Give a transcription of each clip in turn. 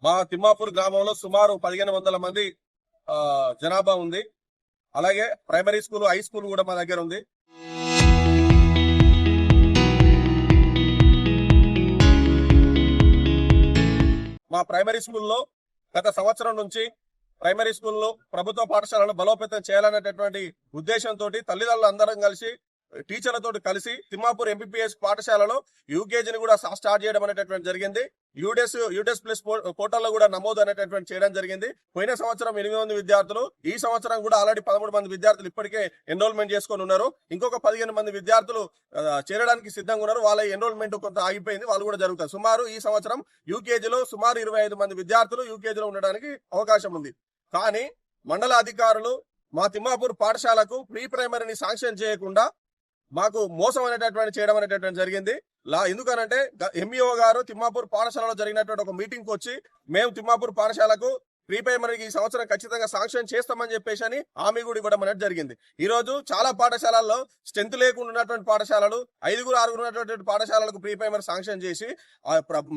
మా తిమ్మాపూర్ గ్రామంలో సుమారు 1500 మంది జనాభా ఉంది. అలాగే ప్రైమరీ స్కూల్, హై స్కూల్ కూడా మా దగ్గర ఉంది. మా ప్రైమరీ స్కూల్లో గత సంవత్సరం నుంచి ప్రైమరీ స్కూల్లో ప్రభుత్వ పాఠశాలను బలోపేతం చేయాలనేటటువంటి ఉద్దేశంతో తల్లిదండ్రులు అందరం కలిసి టీచర్లతో కలిసి తిమ్మాపూర్ ఎంపీపీఎస్ పాఠశాలలో యూకేజీని కూడా స్టార్ట్ చేయడం అనేటటువంటి జరిగింది. యూడెస్ ప్లస్ పోర్టల్లో కూడా నమోదు అనేటటువంటి చేయడం జరిగింది. పోయిన సంవత్సరం 8 మంది విద్యార్థులు, ఈ సంవత్సరం కూడా ఆల్రెడీ 13 మంది విద్యార్థులు ఇప్పటికే ఎన్రోల్మెంట్ చేసుకొని ఉన్నారు. ఇంకొక 15 మంది విద్యార్థులు చేరడానికి సిద్ధంగా ఉన్నారు. వాళ్ళ ఎన్రోల్మెంట్ కొంత ఆగిపోయింది, వాళ్ళు కూడా జరుగుతారు. సుమారు ఈ సంవత్సరం యూకేజీలో సుమారు 25 మంది విద్యార్థులు యూకేజీలో ఉండడానికి అవకాశం ఉంది. కానీ మండల అధికారులు మా తిమ్మాపూర్ పాఠశాలకు ప్రీ ప్రైమరీని శాంక్షన్ చేయకుండా మాకు మోసం అనేటటువంటి చేయడం అనేటటువంటి జరిగింది. ఎందుకనంటే ఎంఈఓ గారు తిమ్మాపూర్ పాఠశాలలో జరిగినటువంటి ఒక మీటింగ్ కు వచ్చి మేము తిమ్మాపూర్ పాఠశాలకు ప్రీ ప్రైమరీకి ఈ సంవత్సరం ఖచ్చితంగా శాంక్షన్ చేస్తామని చెప్పేసి అని హామీ కూడా ఇవ్వడం అనేది జరిగింది. ఈ రోజు చాలా పాఠశాలల్లో స్ట్రెంత్ లేకుండా ఉన్నటువంటి పాఠశాలలు 5-6 ఉన్నటువంటి పాఠశాలలకు ప్రీ ప్రైమరీ శాంక్షన్ చేసి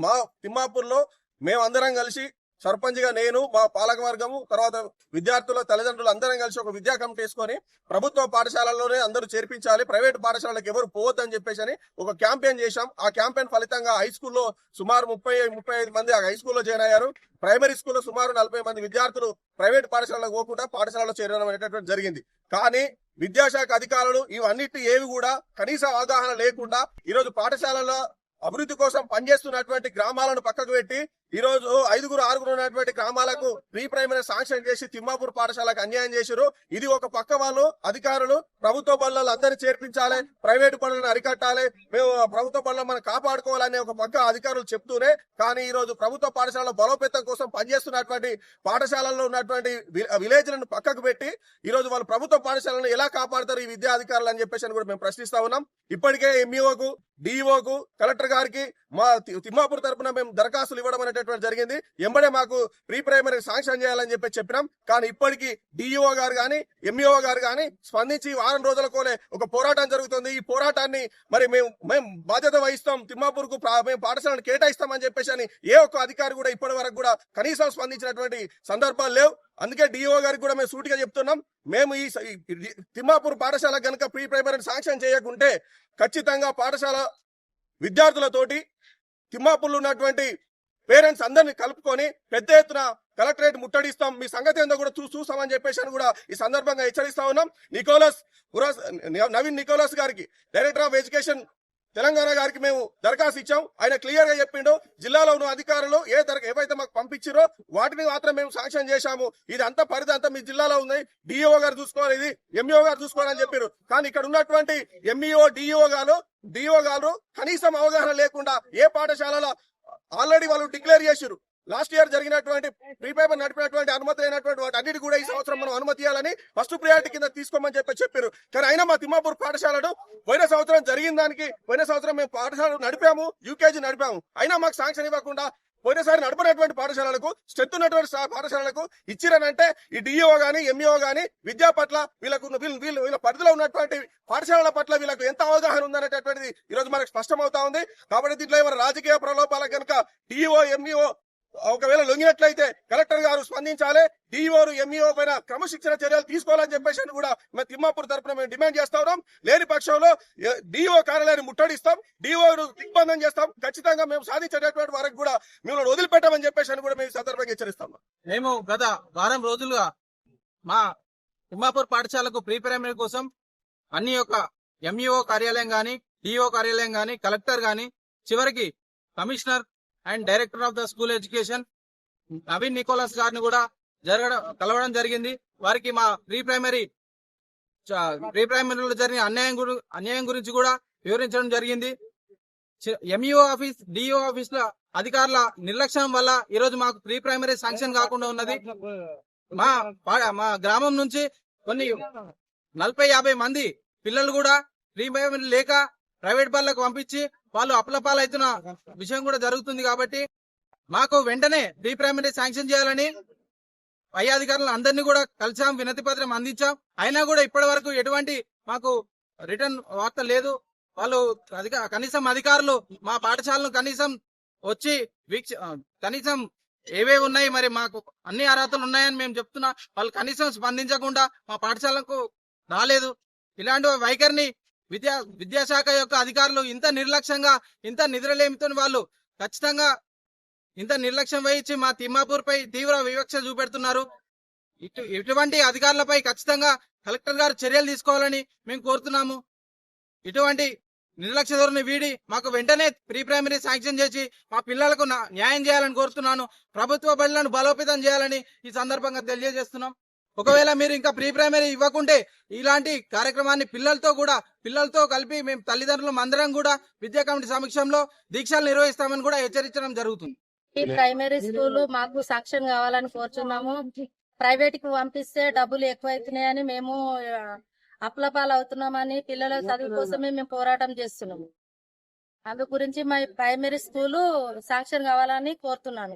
మా తిమ్మాపూర్ లో మేమందరం కలిసి సర్పంచ్ గా నేను, మా పాలక వర్గము, తర్వాత విద్యార్థుల తల్లిదండ్రులు అందరం కలిసి ఒక విద్యా కమిటీ వేసుకొని ప్రభుత్వ పాఠశాలల్లోనే అందరూ చేర్పించాలి, ప్రైవేట్ పాఠశాలలకు ఎవరు పోవద్దని చెప్పేసి అని ఒక క్యాంపెయిన్ చేశాం. ఆ క్యాంపెయిన్ ఫలితంగా హై స్కూల్లో సుమారు 30-35 మంది హై స్కూల్లో జాయిన్ అయ్యారు. ప్రైమరీ స్కూల్లో సుమారు 40 మంది విద్యార్థులు ప్రైవేట్ పాఠశాలకు పోకుండా పాఠశాలలో చేరడం అనేటటువంటి జరిగింది. కానీ విద్యాశాఖ అధికారులు ఇవన్నిటి ఏవి కూడా కనీస అవగాహన లేకుండా ఈరోజు పాఠశాలలో అభివృద్ధి కోసం పనిచేస్తున్నటువంటి గ్రామాలను పక్కకు పెట్టి ఈ రోజు 5-6 ఉన్నటువంటి గ్రామాలకు ప్రీ ప్రైమరీ శాంక్షన్ చేసి తిమ్మాపూర్ పాఠశాలకు అన్యాయం చేశారు. ఇది ఒక పక్క వాళ్ళు అధికారులు ప్రభుత్వ బడులలో అందరినీ చేర్పించాలి, ప్రైవేటు బడులను అరికట్టాలి, మేము ప్రభుత్వ బడులను మనం కాపాడుకోవాలనే ఒక పక్క అధికారులు చెప్తూనే, కానీ ఈ రోజు ప్రభుత్వ పాఠశాలలో బలోపేతం కోసం పనిచేస్తున్నటువంటి పాఠశాలల్లో ఉన్నటువంటి విలేజ్లను పక్కకు పెట్టి ఈ రోజు వాళ్ళు ప్రభుత్వ పాఠశాలను ఎలా కాపాడతారు ఈ విద్యా అధికారులు అని చెప్పేసి కూడా మేము ప్రశ్నిస్తా ఉన్నాం. ఇప్పటికే ఎంఈఓకు, డిఈఓకు, కలెక్టర్ గారికి మా తిమ్మాపూర్ తరఫున మేము దరఖాస్తులు ఇవ్వడం అనేటటువంటి జరిగింది. ఎంబడే మాకు ప్రీ ప్రైమరీ శాంక్షన్ చేయాలని చెప్పినాం. కానీ ఇప్పటికీ డిఈఓ గారు కానీ ఎంఈఓ గారు కానీ స్పందించి వారం రోజుల కోలే ఒక పోరాటం జరుగుతుంది. ఈ పోరాటాన్ని మరి మేము బాధ్యత వహిస్తాం, తిమ్మాపూర్ కు మేము పాఠశాలను కేటాయిస్తామని చెప్పేసి అని ఏ ఒక్క అధికారి కూడా ఇప్పటి వరకు కూడా కనీసం స్పందించినటువంటి సందర్భాలు లేవు. అందుకే డిఓ గారికి కూడా మేము సూటిగా చెప్తున్నాం, మేము ఈ తిమ్మాపూర్ పాఠశాల కనుక ప్రీ ప్రైమరీ శాంక్షన్ చేయకుంటే ఖచ్చితంగా పాఠశాల విద్యార్థులతోటి తిమ్మాపూర్లో ఉన్నటువంటి పేరెంట్స్ అందరినీ కలుపుకొని పెద్ద ఎత్తున కలెక్టరేట్ ముట్టడిస్తాం, మీ సంగతి ఏందో కూడా చూస్తామని చెప్పేసి అని కూడా ఈ సందర్భంగా హెచ్చరిస్తా ఉన్నాం. నవీన్ నికోలస్ గారికి, డైరెక్టర్ ఆఫ్ ఎడ్యుకేషన్ తెలంగాణ గారికి మేము దరఖాస్తు ఇచ్చాం. ఆయన క్లియర్ గా చెప్పిండు, జిల్లాలో ఉన్న అధికారులు ఏవైతే మాకు పంపించారో వాటిని మాత్రం మేము శాంక్షన్ చేశాము, ఇది అంతా పరిధి అంతా మీ జిల్లాలో ఉంది, డిఓ గారు చూసుకోవాలి, ఇది ఎంఈఓ గారు చూసుకోవాలని చెప్పారు. కానీ ఇక్కడ ఉన్నటువంటి ఎంఈఓ డిఓ గారు కనీసం అవగాహన లేకుండా ఏ పాఠశాలలో ఆల్రెడీ వాళ్ళు డిక్లేర్ చేశారు, లాస్ట్ ఇయర్ జరిగినటువంటి ప్రీ ప్రైమరీ నడిపినటువంటి అనుమతి అయినటువంటి వాటి అన్నిటి కూడా ఈ సంవత్సరం మనం అనుమతి ఇవ్వాలని ఫస్ట్ ప్రియారిటీ కింద తీసుకోమని చెప్పారు. కానీ అయినా మా తిమ్మాపూర్ పాఠశాలను పోయిన సంవత్సరం జరిగిన దానికి, పోయిన సంవత్సరం మేము పాఠశాల నడిపాము, యూకేజీ నడిపాము, అయినా మాకు శాంక్షన్ ఇవ్వకుండా పోయినసారి నడపనటువంటి పాఠశాలలకు, స్ట్రెంత్ ఉన్నటువంటి పాఠశాలలకు ఇచ్చిరనంటే ఈ డిఓ గానీ ఎంఈఓ గానీ విద్యా పట్ల వీళ్ళ పరిధిలో ఉన్నటువంటి పాఠశాలల పట్ల వీళ్ళకు ఎంత అవగాహన ఉందనేటటువంటిది ఈ రోజు మనకు స్పష్టమవుతా ఉంది. కాబట్టి దీంట్లో ఏమైనా రాజకీయ ప్రలోభాల కనుక డిఓ ఎంఈఓ ఒకవేళ లొంగినట్లయితే కలెక్టర్ గారు స్పందించాలి, డిఓలు ఎంఈఓ పైన క్రమశిక్షణ చర్యలు తీసుకోవాలని చెప్పేసి కూడా మేము తిమ్మాపూర్ తరఫున మేము డిమాండ్ చేస్తా ఉన్నాం. లేని పక్షంలో డిఓ కార్యాలయాన్ని ముట్టడిస్తాం, డిఓ దిగ్బంధం చేస్తాం, ఖచ్చితంగా మేము సాధించేటటువంటి వరకు కూడా మేము వదిలిపెట్టామని చెప్పేసి కూడా మేము సందర్భంగా హెచ్చరిస్తాం. మేము గత వారం రోజులుగా మా తిమ్మాపూర్ పాఠశాలకు ప్రీ ప్రైమరీ కోసం అన్ని యొక్క ఎంఈఓ కార్యాలయం గాని, డిఓ కార్యాలయం గాని, కలెక్టర్ గాని, చివరికి commissioner and director of the school education Naveen Nicholas గారిని కూడా కలవడం జరిగింది. వారికి మా ప్రీ ప్రైమరీలో జరిగిన అన్యాయం గురించి కూడా వివరించడం జరిగింది. ఎంఈఓ ఆఫీస్, డిఓ ఆఫీస్ లో అధికారుల నిర్లక్ష్యం వల్ల ఈరోజు మాకు ప్రీ ప్రైమరీ శాంక్షన్ కాకుండా ఉన్నది. మా గ్రామం నుంచి కొన్ని 40-50 మంది పిల్లలు కూడా ప్రీ ప్రైమరీ లేక ప్రైవేట్ బళ్ళకు పంపించి వాళ్ళు అప్లపాలవుతున్న విషయం కూడా జరుగుతుంది. కాబట్టి మాకు వెంటనే ప్రీ ప్రైమరీ శాంక్షన్ చేయాలని పై అధికారులు అందరినీ కూడా కలిసాం, వినతి పత్రం అందించాం. అయినా కూడా ఇప్పటి వరకు ఎటువంటి మాకు రిటర్న్ వార్త లేదు. వాళ్ళు కనీసం అధికారులు మా పాఠశాలను కనీసం వచ్చి కనీసం ఏవేవి ఉన్నాయి, మరి మాకు అన్ని అర్హతలు ఉన్నాయని మేము చెప్తున్నా, వాళ్ళు కనీసం స్పందించకుండా మా పాఠశాలకు రాలేదు. ఇలాంటి వైఖరిని విద్యాశాఖ యొక్క అధికారులు ఇంత నిర్లక్ష్యంగా, ఇంత నిద్రలేమితో వాళ్ళు ఖచ్చితంగా ఇంత నిర్లక్ష్యం వహించి మా తిమ్మాపూర్ పై తీవ్ర వివక్ష చూపెడుతున్నారు. ఇటువంటి అధికారులపై ఖచ్చితంగా కలెక్టర్ గారు చర్యలు తీసుకోవాలని మేము కోరుతున్నాము. ఇటువంటి నిర్లక్ష్య ధోరణి వీడి మాకు వెంటనే ప్రీ ప్రైమరీ శాంక్షన్ చేసి మా పిల్లలకు న్యాయం చేయాలని కోరుతున్నాను. ప్రభుత్వ బడులను బలోపేతం చేయాలని ఈ సందర్భంగా తెలియజేస్తున్నాం. ఒకవేళ మీరు ఇంకా ప్రీ ప్రైమరీ ఇవ్వకుంటే ఇలాంటి కార్యక్రమాన్ని పిల్లలతో కలిపి మేము తల్లిదండ్రులు అందరం కూడా విద్యా కమిటీ సమక్షంలో దీక్షలు నిర్వహిస్తామని కూడా హెచ్చరించడం జరుగుతుంది. ఈ ప్రైమరీ స్కూల్ మాకు శాంక్షన్ కావాలని కోరుచున్నాము. ప్రైవేట్ కి పంపిస్తే డబ్బులు ఎక్కువ అవుతున్నాయని మేము అప్లపాలు అవుతున్నామని పిల్లల చదువు కోసమే మేము పోరాటం చేస్తున్నాము. అందు గురించి మా ప్రైమరీ స్కూల్ శాంక్షన్ కావాలని కోరుతున్నాను.